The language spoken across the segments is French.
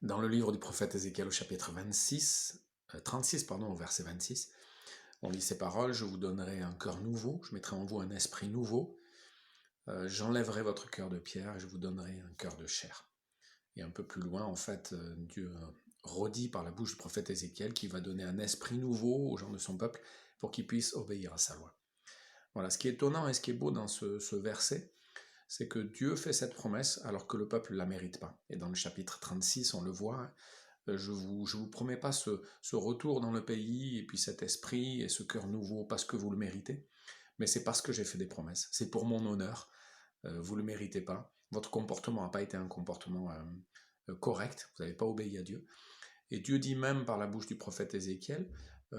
Dans le livre du prophète Ézéchiel au chapitre 36, pardon, au verset 26, on lit ces paroles: « Je vous donnerai un cœur nouveau, je mettrai en vous un esprit nouveau, j'enlèverai votre cœur de pierre et je vous donnerai un cœur de chair. » Et un peu plus loin, en fait, Dieu redit par la bouche du prophète Ézéchiel qu'il va donner un esprit nouveau aux gens de son peuple pour qu'ils puissent obéir à sa loi. Voilà, ce qui est étonnant et ce qui est beau dans ce verset, c'est que Dieu fait cette promesse alors que le peuple ne la mérite pas. Et dans le chapitre 36, on le voit, je vous promets pas ce retour dans le pays, et puis cet esprit et ce cœur nouveau parce que vous le méritez, mais c'est parce que j'ai fait des promesses. C'est pour mon honneur, vous ne le méritez pas. Votre comportement n'a pas été un comportement correct, vous n'avez pas obéi à Dieu. Et Dieu dit même par la bouche du prophète Ézéchiel,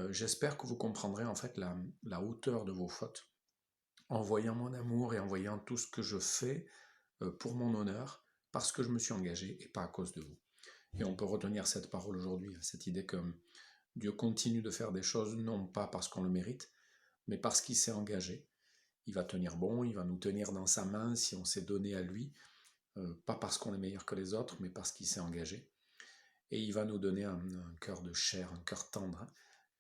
j'espère que vous comprendrez en fait la hauteur de vos fautes, en voyant mon amour et en voyant tout ce que je fais pour mon honneur, parce que je me suis engagé et pas à cause de vous. Et on peut retenir cette parole aujourd'hui, cette idée que Dieu continue de faire des choses, non pas parce qu'on le mérite, mais parce qu'il s'est engagé. Il va tenir bon, il va nous tenir dans sa main si on s'est donné à lui, pas parce qu'on est meilleur que les autres, mais parce qu'il s'est engagé. Et il va nous donner un cœur de chair, un cœur tendre.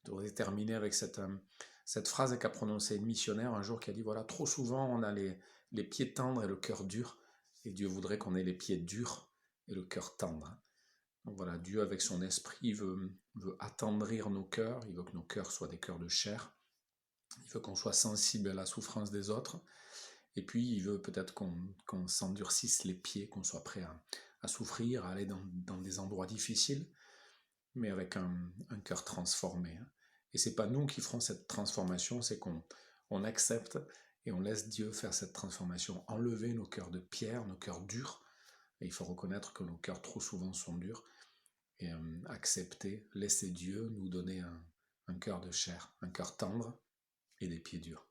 Je voudrais terminer avec cette phrase qu'a prononcée une missionnaire un jour, qui a dit, voilà, trop souvent on a les pieds tendres et le cœur dur, et Dieu voudrait qu'on ait les pieds durs et le cœur tendre. Donc voilà, Dieu avec son esprit veut attendrir nos cœurs, il veut que nos cœurs soient des cœurs de chair, il veut qu'on soit sensible à la souffrance des autres, et puis il veut peut-être qu'on s'endurcisse les pieds, qu'on soit prêt à souffrir, à aller dans des endroits difficiles, mais avec un cœur transformé. Et c'est pas nous qui ferons cette transformation, c'est qu'on accepte et on laisse Dieu faire cette transformation, enlever nos cœurs de pierre, nos cœurs durs. Et il faut reconnaître que nos cœurs trop souvent sont durs, et accepter, laisser Dieu nous donner un cœur de chair, un cœur tendre et des pieds durs.